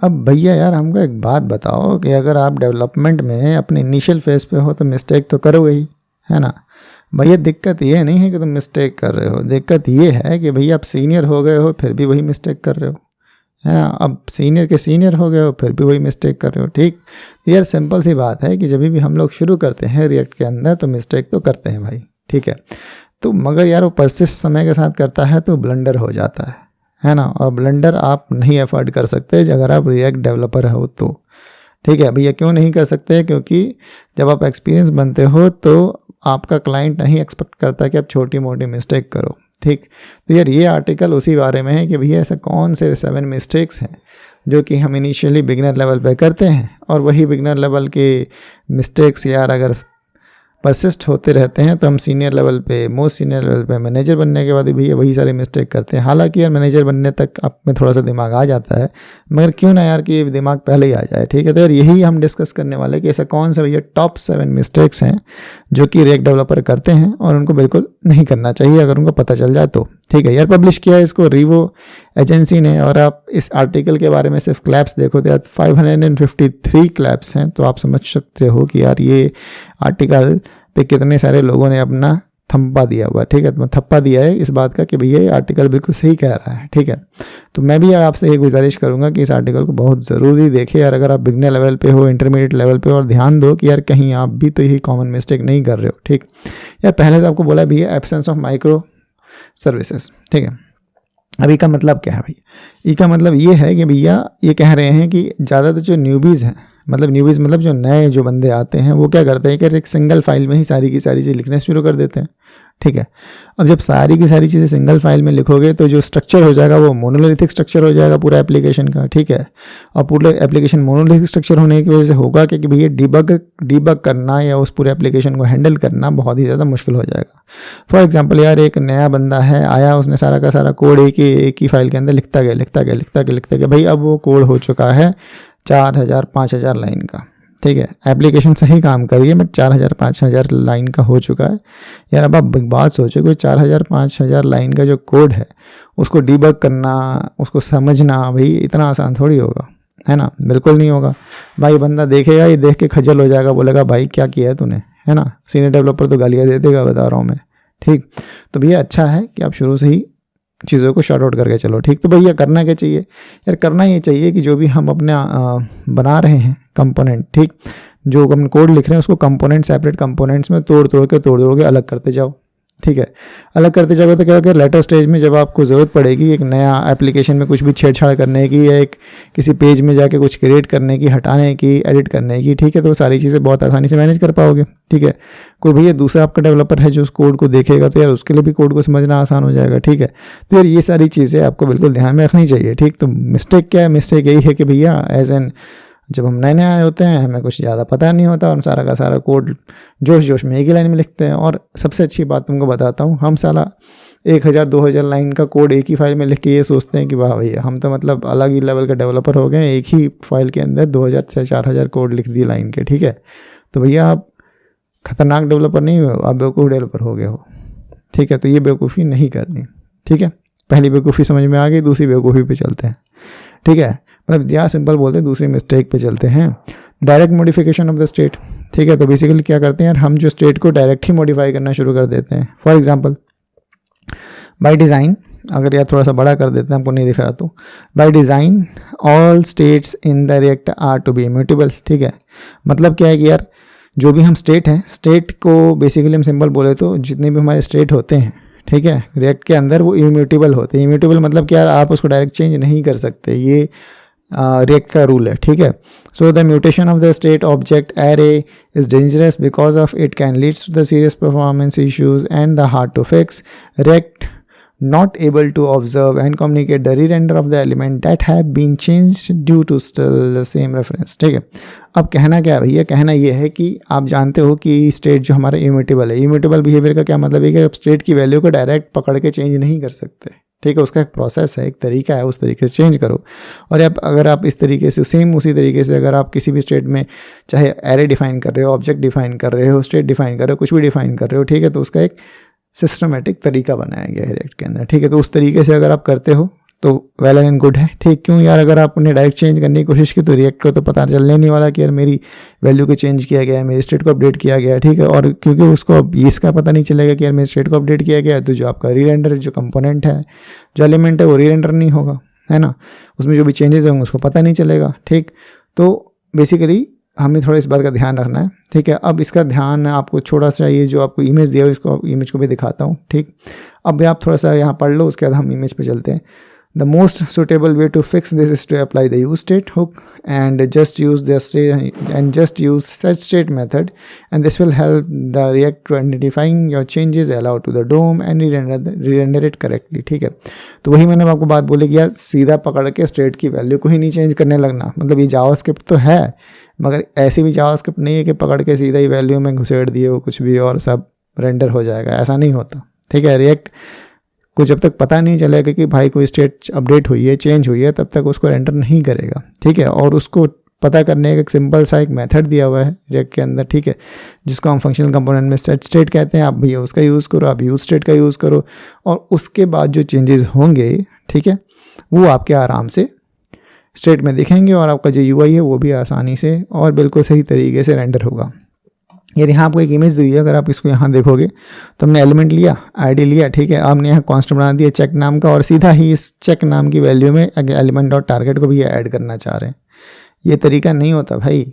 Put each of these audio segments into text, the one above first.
अब भैया यार हमको एक बात बताओ कि अगर आप डेवलपमेंट में अपने इनिशियल फेज पे हो तो मिस्टेक तो करोगे ही, है ना। भैया दिक्कत ये नहीं है कि तुम मिस्टेक कर रहे हो, दिक्कत ये है कि भैया आप सीनियर हो गए हो फिर भी वही मिस्टेक कर रहे हो, है ना। अब सीनियर के सीनियर हो गए हो फिर भी वही मिस्टेक कर रहे हो, ठीक। यार सिंपल सी बात है कि जब भी हम लोग शुरू करते हैं रिएक्ट के अंदर तो मिस्टेक तो करते हैं भाई, ठीक है। तो मगर यार वो परसिस्ट समय के साथ करता है तो ब्लंडर हो जाता है ना। और ब्लंडर आप नहीं अफोर्ड कर सकते अगर आप रिएक्ट डेवलपर हो तो, ठीक है भैया। क्यों नहीं कर सकते? क्योंकि जब आप एक्सपीरियंस बनते हो तो आपका क्लाइंट नहीं एक्सपेक्ट करता कि आप छोटी मोटी मिस्टेक करो, ठीक। तो यार ये आर्टिकल उसी बारे में है कि भैया ऐसा कौन से 7 मिस्टेक्स हैं जो कि हम इनिशियली बिगनर लेवल पे करते हैं, और वही बिगनर लेवल के मिस्टेक्स यार अगर परसिस्ट होते रहते हैं तो हम सीनियर लेवल पे, मोस्ट सीनियर लेवल पे, मैनेजर बनने के बाद भी वही सारे मिस्टेक करते हैं। हालांकि यार मैनेजर बनने तक आप में थोड़ा सा दिमाग आ जाता है, मगर क्यों ना यार कि दिमाग पहले ही आ जाए, ठीक है। तो यार यही हम डिस्कस करने वाले कि ऐसा कौन सा भैया टॉप 7 मिस्टेक्स हैं जो कि रिएक्ट डेवलपर करते हैं और उनको बिल्कुल नहीं करना चाहिए अगर उनको पता चल जाए तो, ठीक है। यार पब्लिश किया है इसको रिवो एजेंसी ने, और आप इस आर्टिकल के बारे में सिर्फ क्लैप्स देखो तो यार 553 क्लैप्स हैं। तो आप समझ सकते हो कि यार ये आर्टिकल पे कितने सारे लोगों ने अपना थप्पा दिया हुआ है, ठीक है। तो थप्पा दिया है इस बात का कि भैया ये आर्टिकल बिल्कुल सही कह रहा है, ठीक है। तो मैं भी यार आपसे ये गुजारिश करूंगा कि इस आर्टिकल को बहुत ज़रूरी देखें यार, अगर आप बिगनर लेवल पे हो, इंटरमीडिएट लेवल पे, और ध्यान दो कि यार कहीं आप भी तो यही कॉमन मिस्टेक नहीं कर रहे हो, ठीक। यार पहले से आपको बोला भैया एब्सेंस ऑफ माइक्रो सर्विसेज, ठीक है। अब ई का मतलब क्या है भैया? ई का मतलब ये है कि भैया ये कह रहे हैं कि ज़्यादातर जो न्यूबीज़ हैं, मतलब जो नए जो बंदे आते हैं वो क्या करते हैं कि एक सिंगल फाइल में ही सारी की सारी चीज़ लिखना शुरू कर देते हैं, ठीक है। अब जब सारी की सारी चीज़ें सिंगल फाइल में लिखोगे तो जो स्ट्रक्चर हो जाएगा वो मोनोलिथिक स्ट्रक्चर हो जाएगा पूरा एप्लीकेशन का, ठीक है। और पूरे एप्लीकेशन मोनोलिथिक स्ट्रक्चर होने की वजह से होगा कि भैया डीबग करना या उस पूरे एप्लीकेशन को हैंडल करना बहुत ही ज़्यादा मुश्किल हो जाएगा। फॉर एग्जाम्पल यार एक नया बंदा है आया, उसने सारा का सारा कोड एक ही फाइल के अंदर लिखता गया भाई, अब वो कोड हो चुका है 4000-5000 लाइन का, ठीक है। एप्लीकेशन सही काम कर रही है बट 4000-5000 लाइन का हो चुका है। यार अब आप बात सोचो कि 4000-5000 लाइन का जो कोड है उसको डीबग करना, उसको समझना, भाई इतना आसान थोड़ी होगा, है ना। बिल्कुल नहीं होगा भाई। बंदा देखेगा, ये देख के खजल हो जाएगा, बोलेगा भाई क्या किया है तूने, है ना। सीनियर डेवलपर तो गालियाँ दे देगा, बता रहा हूँ मैं, ठीक। तो भैया अच्छा है कि आप शुरू से ही चीज़ों को शॉर्ट आउट करके चलो, ठीक। तो भैया करना क्या चाहिए? यार करना ये चाहिए कि जो भी हम अपने बना रहे हैं कंपोनेंट, ठीक, जो हम कोड लिख रहे हैं उसको कंपोनेंट, सेपरेट कंपोनेंट्स में तोड़ तोड़ के अलग करते जाओ, ठीक है। अलग करते जाओगे तो क्या होगा, लेटर स्टेज में जब आपको ज़रूरत पड़ेगी एक नया एप्लीकेशन में कुछ भी छेड़छाड़ करने की या एक किसी पेज में जाके कुछ क्रिएट करने की, हटाने की, एडिट करने की, ठीक है, तो सारी चीज़ें बहुत आसानी से मैनेज कर पाओगे, ठीक है। कोई भैया दूसरा आपका डेवलपर है जो उस कोड को देखेगा तो यार उसके लिए भी कोड को समझना आसान हो जाएगा, ठीक है। तो यार ये सारी चीज़ें आपको बिल्कुल ध्यान में रखनी चाहिए, ठीक। तो मिस्टेक क्या है? मिस्टेक यही है कि भैया जब हम नए आए होते हैं हमें कुछ ज़्यादा पता नहीं होता, हम सारा का सारा कोड जोश में एक ही लाइन में लिखते हैं। और सबसे अच्छी बात तुमको बताता हूँ, हम साला 1000-2000 लाइन का कोड एक ही फाइल में लिख के ये सोचते हैं कि वाह भैया हम तो मतलब अलग ही लेवल का डेवलपर हो गए, एक ही फाइल के अंदर 2000 से 4000 कोड लिख दिए लाइन के, ठीक है। तो भैया आप खतरनाक डेवलपर नहीं हो, आप बेवकूफ़ डेवलपर हो गए हो, ठीक है। तो ये बेवकूफ़ी नहीं करनी, ठीक है। पहली बेवकूफ़ी समझ में आ गई, दूसरी बेवकूफ़ी पे चलते हैं, ठीक है। मतलब या सिंपल बोलते हैं दूसरी मिस्टेक पे चलते हैं, direct modification of the state, ठीक है। तो बेसिकली क्या करते हैं यार, हम जो स्टेट को डायरेक्ट ही मॉडिफाई करना शुरू कर देते हैं। फॉर एग्जांपल बाय डिज़ाइन, अगर यार थोड़ा सा बड़ा कर देते हैं, आपको नहीं दिख रहा तो, by design all states in the React are to be immutable, ठीक है। मतलब क्या है कि यार जो भी हम स्टेट हैं, स्टेट को बेसिकली हम सिंपल बोले तो जितने भी हमारे स्टेट होते हैं, ठीक है, रिएक्ट के अंदर वो इम्यूटेबल होते हैं। इम्यूटेबल मतलब क्या, आप उसको डायरेक्ट चेंज नहीं कर सकते, ये रिएक्ट का रूल है, ठीक है। So the mutation of the state object array is dangerous because of it can leads to the serious performance issues and the hard to fix. React not able to observe and communicate the re-render of the element that have been changed due to still the same reference, ठीक है। अब कहना क्या है भैया? कहना ये है कि आप जानते हो कि स्टेट जो हमारा इम्यूटेबल है, इम्यूटेबल बिहेवियर का क्या मतलब है कि आप स्टेट की वैल्यू को डायरेक्ट पकड़ के चेंज नहीं कर सकते, ठीक है। उसका एक प्रोसेस है, एक तरीका है, उस तरीके से चेंज करो। और अगर आप इस तरीके से सेम उसी तरीके से अगर आप किसी भी स्टेट में चाहे एरे डिफाइन कर रहे हो, ऑब्जेक्ट डिफाइन कर रहे हो, स्टेट डिफाइन कर रहे हो, कुछ भी डिफाइन कर रहे हो, ठीक है, तो उसका एक सिस्टमेटिक तरीका बनाया गया है रिएक्ट के अंदर, ठीक है। तो उस तरीके से अगर आप करते हो तो वेल एंड गुड है, ठीक। क्यों यार, अगर आपने डायरेक्ट चेंज करने की कोशिश की तो रिएक्ट को तो पता चलने नहीं वाला कि यार मेरी वैल्यू को चेंज किया गया है, मेरे स्टेट को अपडेट किया गया है, ठीक है। और क्योंकि उसको अब इसका पता नहीं चलेगा कि यार मेरे स्टेट को अपडेट किया गया है, तो जो आपका री-रेंडर जो कंपोनेंट है, जो एलिमेंट है, वो री-रेंडर नहीं होगा, है ना। उसमें जो भी चेंजेस होंगे उसको पता नहीं चलेगा, ठीक। तो बेसिकली हमें थोड़ा इस बात का ध्यान रखना है, ठीक है। अब इसका ध्यान आपको थोड़ा सा, ये जो आपको इमेज दिया है इसको, इमेज को भी दिखाता हूँ, ठीक। अब आप थोड़ा सा यहाँ पढ़ लो, उसके बाद हम इमेज पे चलते हैं। The most suitable way to fix this is to apply the useState hook and just use setState method, and this will help the React to identifying your changes, allow to the DOM and re-render it correctly, ठीक है। तो वही मैंने आपको बात बोली कि यार सीधा पकड़ के स्टेट की वैल्यू को ही नहीं चेंज करने लगना। मतलब ये जावास्क्रिप्ट तो है, मगर ऐसी भी जावास्क्रिप्ट नहीं है कि पकड़ के सीधा ही वैल्यू में घुसेड़ दिए वो कुछ भी और सब रेंडर हो जाएगा, ऐसा नहीं होता, ठीक है। रिएक्ट को जब तक पता नहीं चलेगा कि भाई कोई स्टेट अपडेट हुई है, चेंज हुई है, तब तक उसको रेंडर नहीं करेगा, ठीक है। और उसको पता करने का एक सिंपल सा एक मेथड दिया हुआ है रिएक्ट के अंदर, ठीक है, जिसको हम फंक्शनल कंपोनेंट में सेट स्टेट कहते हैं। आप भैया उसका यूज़ करो, आप यूज स्टेट का यूज़ करो, और उसके बाद जो चेंजेस होंगे, ठीक है, वो आपके आराम से स्टेट में दिखेंगे और आपका जो यूआई है वो भी आसानी से और बिल्कुल सही तरीके से रेंडर होगा। यार यहाँ आपको एक इमेज दी है, अगर आप इसको यहाँ देखोगे तो हमने एलिमेंट लिया, आईडी लिया, ठीक है। आपने यहाँ कांस्टेंट बना दिया चेक नाम का, और सीधा ही इस चेक नाम की वैल्यू में एलिमेंट डॉट टारगेट को भी ऐड करना चाह रहे हैं। ये तरीका नहीं होता भाई,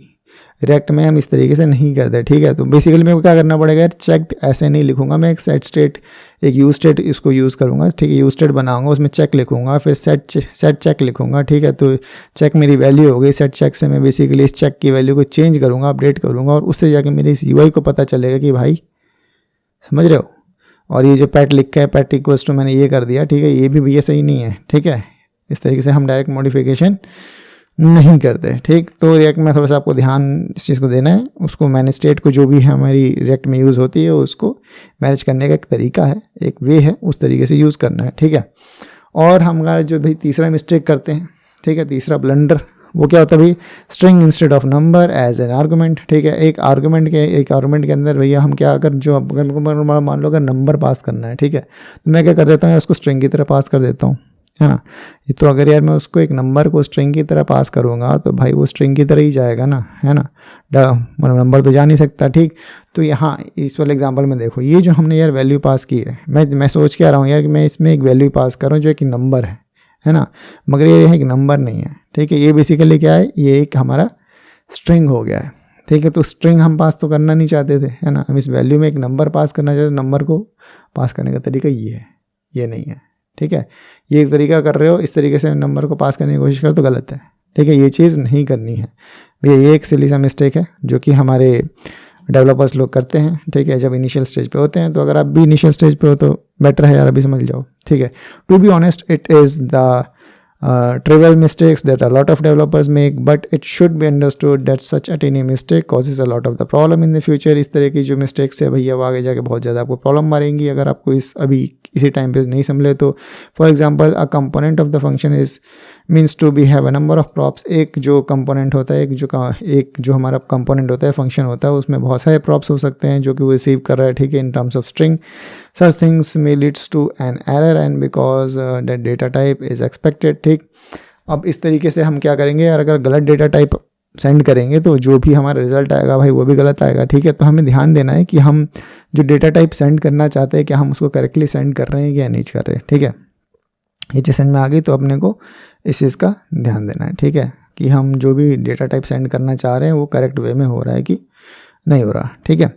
रिएक्ट में हम इस तरीके से नहीं करते, ठीक है। तो बेसिकली मेरे को क्या करना पड़ेगा यार, चेक ऐसे नहीं लिखूंगा मैं, एक सेट स्टेट, एक यूज स्टेट इसको यूज़ करूंगा, ठीक है। यूज स्टेट बनाऊंगा, उसमें चेक लिखूंगा, फिर सेट चेक लिखूंगा, ठीक है। तो चेक मेरी वैल्यू हो गई, सेट चेक से मैं बेसिकली इस चेक की वैल्यू को चेंज करूंगा, अपडेट करूंगा, और उससे जाके मेरे इस यूआई को पता चलेगा कि भाई समझ रहे हो। और ये जो पैट लिखा है, पैट इक्वल्स टू मैंने ये कर दिया, ठीक है, ये भी भैया सही नहीं है, ठीक है। इस तरीके से हम डायरेक्ट मॉडिफिकेशन नहीं करते, ठीक। तो रिएक्ट में थोड़ा सा आपको ध्यान इस चीज़ को देना है। उसको मैनेज स्टेट को जो भी हमारी रिएक्ट में यूज़ होती है उसको मैनेज करने का एक तरीका है, एक वे है, उस तरीके से यूज़ करना है, ठीक है। और हमारा जो भाई तीसरा मिस्टेक करते हैं, ठीक है, तीसरा ब्लंडर, वो क्या होता है भाई, string instead of number as an argument, ठीक है। एक आर्गूमेंट के अंदर भैया हम क्या, अगर जो मान लो अगर नंबर पास करना है, ठीक है, तो मैं क्या कर देता हूँ, उसको स्ट्रिंग की तरह पास कर देता हूँ, है ना। ये तो अगर यार मैं उसको एक नंबर को स्ट्रिंग की तरह पास करूँगा तो भाई वो स्ट्रिंग की तरह ही जाएगा ना, है ना, मतलब नंबर तो जा नहीं सकता, ठीक। तो यहाँ इस वाले एग्जांपल में देखो, ये जो हमने यार वैल्यू पास की है, मैं सोच के आ रहा हूँ यार कि मैं इसमें एक वैल्यू पास कर रहा हूँ जो एक नंबर है ना, मगर ये एक नंबर नहीं है, ठीक है। ये बेसिकली क्या है, ये एक हमारा स्ट्रिंग हो गया है, ठीक है। तो स्ट्रिंग हम पास तो करना नहीं चाहते थे, है ना, हम इस वैल्यू में एक नंबर पास करना चाहते, नंबर को पास करने का तरीका ये है, ये नहीं है, ठीक है। ये एक तरीका कर रहे हो, इस तरीके से नंबर को पास करने की कोशिश करो तो गलत है, ठीक है। ये चीज़ नहीं करनी है भैया, ये एक सिली सा मिस्टेक है जो कि हमारे डेवलपर्स लोग करते हैं, ठीक है, जब इनिशियल स्टेज पे होते हैं। तो अगर आप भी इनिशियल स्टेज पे हो तो बेटर है यार, अभी समझ जाओ, ठीक है। To be honest, it is the trivial mistakes that a lot of developers make, but it should be understood that such a tiny mistake causes a lot of the problem in the future। इस तरह की जो mistakes है भैया वो आगे जाके बहुत ज़्यादा आपको प्रॉब्लम मारेंगी अगर आपको इसी टाइम पे नहीं संभले तो। For example, a component of the function is means to be have a number of props. एक जो कंपोनेंट होता है, एक जो हमारा कंपोनेंट होता है, फंक्शन होता है, उसमें बहुत सारे प्रॉप्स हो सकते हैं जो कि वो रिसीव कर रहा है, ठीक है, in terms of string. Such things may leads to an error and because that data type is expected, ठीक। अब इस तरीके से हम क्या करेंगे यार, अगर गलत डेटा टाइप सेंड करेंगे तो जो भी हमारा रिजल्ट आएगा भाई वो भी गलत आएगा, ठीक है। तो हमें ध्यान देना है कि हम जो डेटा टाइप सेंड करना चाहते हैं क्या हम उसको करेक्टली सेंड कर रहे हैं या नहीं कर रहे, ठीक है। ये चीज़ समझ में आ गई तो अपने को इस चीज़ का ध्यान देना है, ठीक है, कि हम जो भी डेटा टाइप सेंड करना चाह रहे हैं वो करेक्ट वे में हो रहा है कि नहीं हो रहा, ठीक है।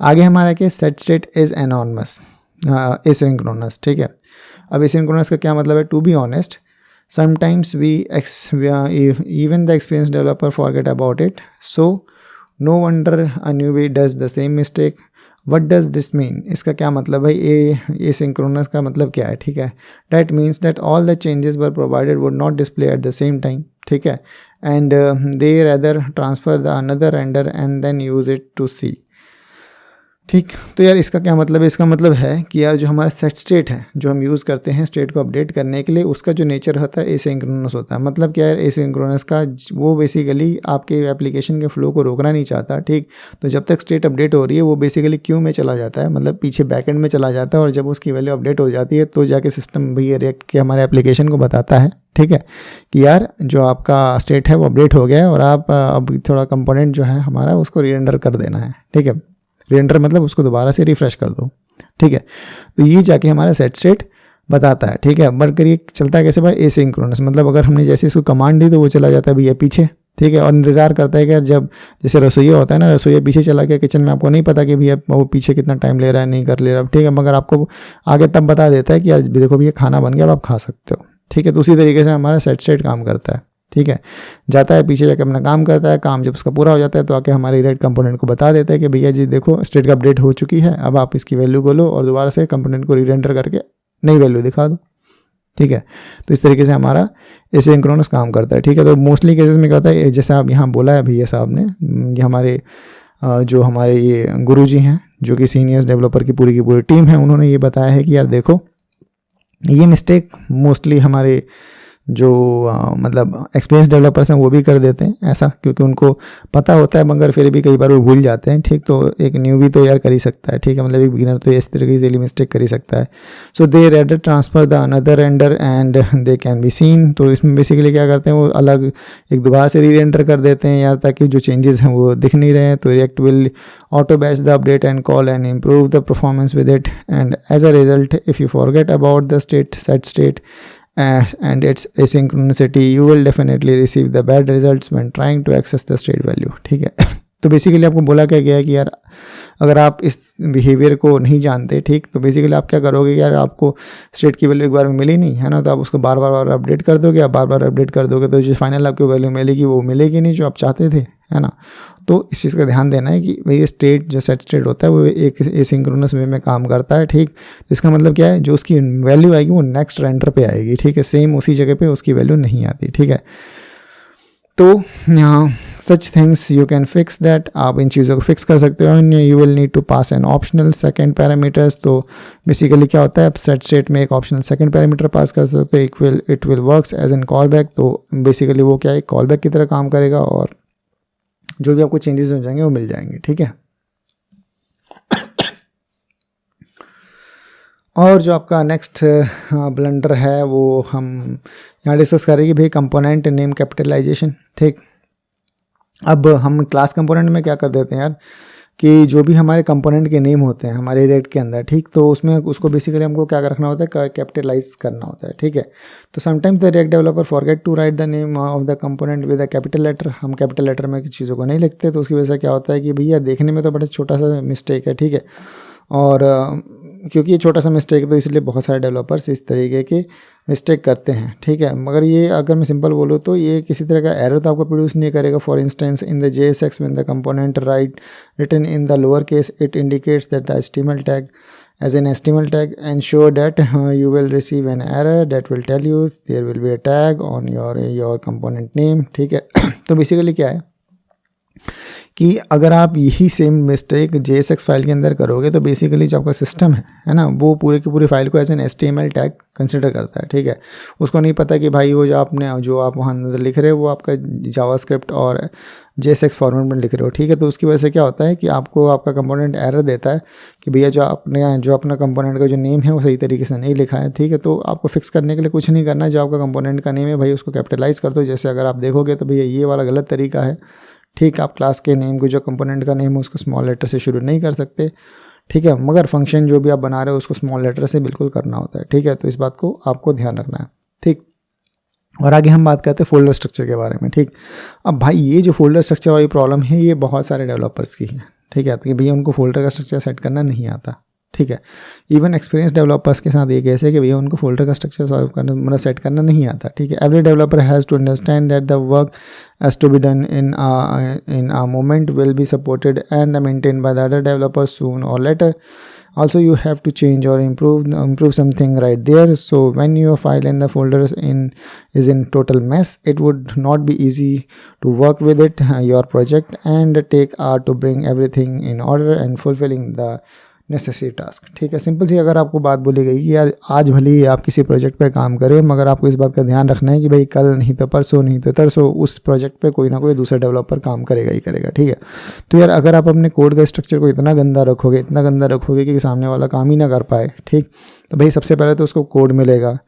आगे हमारा क्या, set state is anonymous asynchronous, ठीक है। अब एसिंक्रोनस का क्या मतलब है, to be honest sometimes even the experienced developer forget about it, so no wonder a newbie does the same mistake। what does this mean, इसका क्या मतलब है, ये synchronous का मतलब क्या है, ठीक है। that means that all the changes were provided would not display at the same time, ठीक है, and they rather transfer the another render and then use it to see। ठीक। तो यार इसका क्या मतलब है, इसका मतलब है कि यार जो हमारा सेट स्टेट है जो हम यूज़ करते हैं स्टेट को अपडेट करने के लिए, उसका जो नेचर होता है एसिंक्रोनस होता है। मतलब क्या है एसिंक्रोनस का, वो बेसिकली आपके एप्लीकेशन के फ्लो को रोकना नहीं चाहता। ठीक। तो जब तक स्टेट अपडेट हो रही है वो बेसिकली क्यू में चला जाता है, मतलब पीछे बैकएंड में चला जाता है, और जब उसकी वैल्यू अपडेट हो जाती है तो जाके सिस्टम भैया रिएक्ट के हमारे एप्लीकेशन को बताता है, ठीक है, कि यार जो आपका स्टेट है वो अपडेट हो गया है और आप अब थोड़ा कंपोनेंट जो है हमारा उसको रीरेंडर कर देना है। ठीक है, रीरेंडर मतलब उसको दोबारा से रिफ्रेश कर दो। ठीक है, तो ये जाके हमारा सेट स्टेट बताता है। ठीक है, बट ये चलता है कैसे भाई, एसिंक्रोनस, मतलब अगर हमने जैसे इसको कमांड दी तो वो चला जाता है भैया पीछे। ठीक है, और इंतज़ार करता है कि यार जब जैसे रसोइया होता है ना, रसोइया पीछे चला गया किचन में, आपको नहीं पता कि भैया वो पीछे कितना टाइम ले रहा है, नहीं कर ले रहा। ठीक है, मगर आपको आगे तब बता देता है कि यार देखो भैया खाना बन गया, अब आप खा सकते हो। ठीक है, तो उसी तरीके से हमारा सेट स्टेट काम करता है। ठीक है, जाता है पीछे जाके अपना काम करता है, काम जब उसका पूरा हो जाता है तो आके हमारे रेड कंपोनेंट को बता देता है कि भैया जी देखो स्टेट का अपडेट हो चुकी है, अब आप इसकी वैल्यू को लो और दोबारा से कंपोनेंट को रीरेंडर करके नई वैल्यू दिखा दो। ठीक है, तो इस तरीके से हमारा एसिंक्रोनस काम करता है। ठीक है, तो मोस्टली केसेस में क्या होता है, जैसे आप यहाँ बोला है भैया साहब ने, ये हमारे जो हमारे ये गुरुजी हैं जो कि सीनियर्स डेवलपर की पूरी टीम है, उन्होंने ये बताया है कि यार देखो ये मिस्टेक मोस्टली हमारे जो मतलब एक्सपीरियंस डेवलपर्स हैं वो भी कर देते हैं ऐसा, क्योंकि उनको पता होता है मगर फिर भी कई बार वो भूल जाते हैं। ठीक, तो एक न्यू भी तो यार कर ही सकता है। ठीक है, मतलब एक बिगिनर तो इस तरीके से मिस्टेक कर ही सकता है। So they render transfer the another render and they can be seen. तो इसमें बेसिकली क्या करते हैं, वो अलग एक दोबारा से री रेंडर कर देते हैं यार, ताकि जो चेंजेस हैं वो दिख नहीं रहे हैं। तो React will auto batch the update and call and improve the performance with it, and as a result if you forget about the set state and its asynchronicity, you will definitely receive the bad results when trying to access the state value. ठीक है, तो basically आपको बोला क्या गया है कि यार अगर आप इस बिहेवियर को नहीं जानते, ठीक, तो बेसिकली आप क्या करोगे कि यार आपको स्टेट की वैल्यू एक बार में मिली नहीं है ना, तो आप उसको बार बार अपडेट कर दोगे, आप बार बार अपडेट कर दोगे तो जो फाइनल आपको वैल्यू मिलेगी वो मिलेगी नहीं जो आप चाहते थे, है ना। तो इस चीज़ का ध्यान देना है कि भाई स्टेट जो सेट स्टेट होता है वो एक एसिंक्रोनस वे में काम करता है। ठीक, तो इसका मतलब क्या है, जो उसकी वैल्यू आएगी वो नेक्स्ट रेंडर पे आएगी। ठीक है, सेम उसी जगह पे उसकी वैल्यू नहीं आती। ठीक है, तो यहाँ such things you can fix that, आप इन चीज़ों को फिक्स कर सकते हो। And you will need to pass an optional second parameters. तो बेसिकली क्या होता है, आप सेट स्टेट में एक ऑप्शनल सेकंड पैरामीटर पास कर सकते हो, it will works as an call back. तो बेसिकली वो क्या है, कॉल बैक की तरह काम करेगा और जो भी आपको चेंजेस हो जाएंगे वो मिल जाएंगे। ठीक है, और जो आपका नेक्स्ट ब्लंडर है वो हम यहाँ डिस्कस करेंगे भाई, कंपोनेंट नेम कैपिटलाइजेशन। ठीक, अब हम क्लास कंपोनेंट में क्या कर देते हैं यार कि जो भी हमारे कंपोनेंट के नेम होते हैं हमारे रेट के अंदर, ठीक, तो उसमें उसको बेसिकली हमको क्या रखना होता है, कैपिटलाइज करना होता है। ठीक है, तो sometimes the React developer forget to write the name of the component with a capital letter. हम कैपिटल लेटर में चीज़ों को नहीं लिखते, तो उसकी वजह से क्या होता है कि भैया देखने में तो बड़ा छोटा सा मिस्टेक है। ठीक है, और क्योंकि ये छोटा सा मिस्टेक है तो इसलिए बहुत सारे डेवलपर्स इस तरीके के मिस्टेक करते हैं। ठीक है, मगर ये अगर मैं सिंपल बोलूँ तो ये किसी तरह का एरर तो आपको प्रोड्यूस नहीं करेगा। For instance in the JSX when the component written in the lower case, it indicates that the HTML tag as an HTML tag, ensure that you will receive an error that will tell you there will be a tag on your component name। ठीक है, तो basically क्या है कि अगर आप यही same mistake JSX file के अंदर करोगे तो बेसिकली जो आपका सिस्टम है ना, वो पूरे की पूरी फाइल को as an HTML tag consider करता है। ठीक है, उसको नहीं पता कि भाई वो जो आप वहाँ अंदर लिख रहे हो वो आपका जावास्क्रिप्ट और JSX फॉर्मेट में लिख रहे हो। ठीक है, तो उसकी वजह से क्या होता है कि आपको आपका कंपोनेंट एरर देता है कि भैया जो अपना कंपोनेंट का जो नेम है वो सही तरीके से नहीं लिखा है। ठीक है, तो आपको फिक्स करने के लिए कुछ नहीं करना है, जो आपका कंपोनेंट का नेम है भाई उसको कैपिटलाइज कर दो। जैसे अगर आप देखोगे तो भैया ये वाला गलत तरीका है। ठीक, आप क्लास के नेम को जो कंपोनेंट का नेम है उसको स्मॉल लेटर से शुरू नहीं कर सकते। ठीक है, मगर फंक्शन जो भी आप बना रहे हो उसको स्मॉल लेटर से बिल्कुल करना होता है। ठीक है, तो इस बात को आपको ध्यान रखना है। ठीक, और आगे हम बात करते हैं फोल्डर स्ट्रक्चर के बारे में। ठीक, अब भाई ये जो फोल्डर स्ट्रक्चर वाली प्रॉब्लम है ये बहुत सारे डेवलपर्स की है। ठीक है, तो भैया उनको फोल्डर का स्ट्रक्चर सेट करना नहीं आता। ठीक है, इवन एक्सपीरियंस डेवलपर्स के साथ ये केस है कि भैया उनको फोल्डर का स्ट्रक्चर सॉल्व करना मतलब सेट करना नहीं आता। ठीक है, every developer has to understand that the work has to be done in a moment will be supported and maintained by the other developers soon और later. Also you have to change or improve something right there. So when your file in the folders is in total mess, it would not be easy to work with it, your project, and take hour to bring everything in order and fulfilling the necessary task. ठीक है, simple सी अगर आपको बात बोली गई कि यार आज भले ही आप किसी प्रोजेक्ट पे काम करें, मगर आपको इस बात का ध्यान रखना है कि भाई कल नहीं तो परसों नहीं तो तरसों उस प्रोजेक्ट पे कोई ना कोई दूसरा डेवलपर काम करेगा ही करेगा। ठीक है, तो यार अगर आप अपने कोड का स्ट्रक्चर को इतना गंदा रखोगे कि सामने वाला काम ही ना कर पाए, ठीक, तो भाई सबसे पहले तो उसको कोड मिलेगा,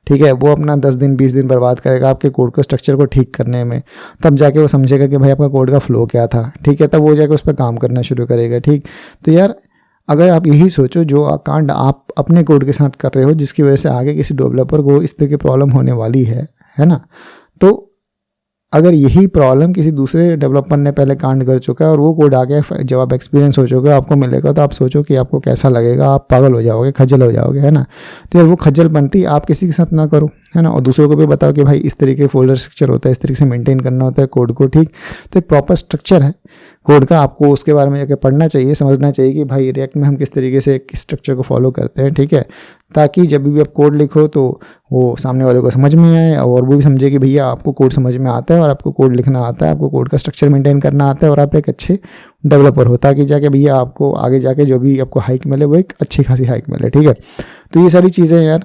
ठीक है, वो अपना 10 दिन 20 दिन बर्बाद करेगा आपके कोड को स्ट्रक्चर को ठीक करने में, तब जाके वो समझेगा कि भाई आपका कोड का फ्लो क्या था। ठीक है, तब वो जाके उस पर काम करना शुरू करेगा। ठीक, तो यार अगर आप यही सोचो जो कांड आप अपने कोड के साथ कर रहे हो, जिसकी वजह से आगे किसी डेवलपर को इस तरह की प्रॉब्लम होने वाली है ना, तो अगर यही प्रॉब्लम किसी दूसरे डेवलपर ने पहले कांड कर चुका है और वो कोड आगे जब आप एक्सपीरियंस हो चुका आपको मिलेगा, तो आप सोचो कि आपको कैसा लगेगा, आप पागल हो जाओगे, खज्जल हो जाओगे, है ना। तो यार वो खज्जलपंती आप किसी के साथ ना करो, है ना, और दूसरों को भी बताओ कि भाई इस तरीके फोल्डर स्ट्रक्चर होता है, इस तरीके से मेंटेन करना होता है कोड को। ठीक, तो एक प्रॉपर स्ट्रक्चर है कोड का, आपको उसके बारे में जाकर पढ़ना चाहिए, समझना चाहिए कि भाई रिएक्ट में हम किस तरीके से किस स्ट्रक्चर को फॉलो करते हैं। ठीक है, ताकि जब भी आप कोड लिखो तो वो सामने वाले को समझ में आए और वो भी समझे कि भैया आपको कोड समझ में आता है और आपको कोड लिखना आता है, आपको कोड का स्ट्रक्चर मेंटेन करना आता है और आप एक अच्छे डेवलपर हो, ताकि जाके भैया आपको आगे जाके जो भी आपको हाइक मिले वो एक अच्छी खासी हाइक मिले। ठीक है, तो ये सारी चीज़ें यार,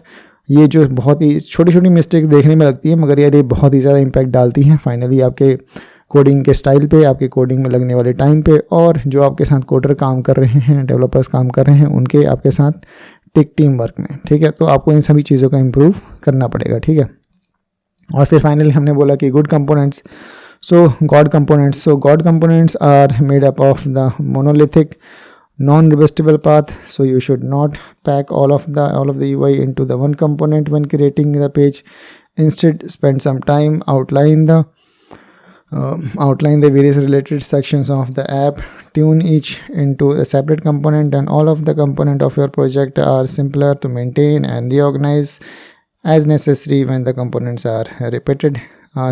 ये जो बहुत ही छोटी छोटी मिस्टेक देखने में लगती है, मगर यार ये बहुत ही ज़्यादा इम्पैक्ट डालती हैं फाइनली आपके कोडिंग के स्टाइल पे, आपके कोडिंग में लगने वाले टाइम पे, और जो आपके साथ कोडर काम कर रहे हैं, डेवलपर्स काम कर रहे हैं, उनके आपके साथ टीम वर्क में। ठीक है, तो आपको इन सभी चीज़ों का इम्प्रूव करना पड़ेगा। ठीक है, और फिर फाइनली हमने बोला कि good components, so god components are made up of the monolithic non-reversible path, so you should not pack all of the UI into the one component when creating the page. Instead, spend some time outline the various related sections of the app, tune each into a separate component, and all of the component of your project are simpler to maintain and reorganize as necessary when the components are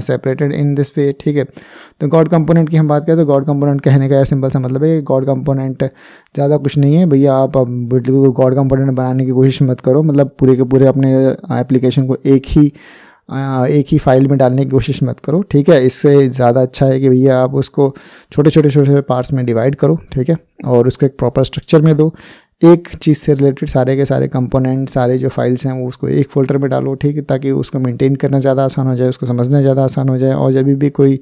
separated in this way. ठीक है, तो God component की हम बात करें तो God component कहने का यार सिंपल सा मतलब है कि गॉड कंपोनेंट ज़्यादा कुछ नहीं है भैया, आप अब गॉड कंपोनेंट बनाने की कोशिश मत करो, मतलब पूरे के पूरे अपने एप्लीकेशन को एक ही फाइल में डालने की कोशिश मत करो। ठीक है, इससे ज़्यादा अच्छा है कि भैया आप उसको छोटे छोटे पार्ट्स में डिवाइड करो। ठीक है, और उसको एक प्रॉपर स्ट्रक्चर में दो, एक चीज़ से रिलेटेड सारे के सारे कंपोनेंट, सारे जो फाइल्स हैं वो उसको एक फोल्डर में डालो। ठीक है, ताकि उसको मेंटेन करना ज़्यादा आसान हो जाए, उसको समझना ज़्यादा आसान हो जाए, और जब भी कोई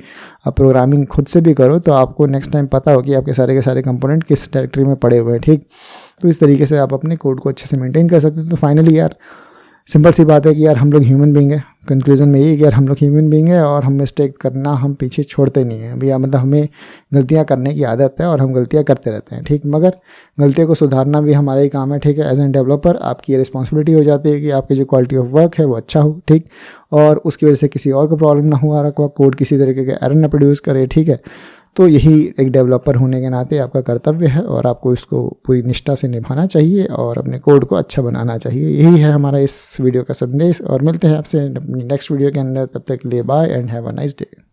प्रोग्रामिंग खुद से भी करो तो आपको नेक्स्ट टाइम पता हो कि आपके सारे के सारे कंपोनेंट किस डायरेक्टरी में पड़े हुए हैं। ठीक, तो इस तरीके से आप अपने कोड को अच्छे से मेंटेन कर सकते हो। तो फाइनली यार सिंपल सी बात है कि यार हम लोग ह्यूमन बीइंग है, कंक्लूजन में यही कि यार हम लोग ह्यूमन बीइंग है और हम मिस्टेक करना हम पीछे छोड़ते नहीं हैं भैया, मतलब हमें गलतियां करने की आदत है और हम गलतियां करते रहते हैं। ठीक, मगर गलतियों को सुधारना भी हमारा ही काम है। ठीक है, एज एन डेवलपर आपकी ये रिस्पॉन्सिबिलिटी हो जाती है कि आपकी जो क्वालिटी ऑफ वर्क है वो अच्छा हो। ठीक, और उसकी वजह से किसी और को प्रॉब्लम ना हो और आपका कोड किसी तरीके का एरर ना प्रोड्यूस करे। ठीक है, तो यही एक डेवलपर होने के नाते आपका कर्तव्य है और आपको इसको पूरी निष्ठा से निभाना चाहिए और अपने कोड को अच्छा बनाना चाहिए। यही है हमारा इस वीडियो का संदेश, और मिलते हैं आपसे अपनी नेक्स्ट वीडियो के अंदर। तब तक के लिए bye and have a nice day.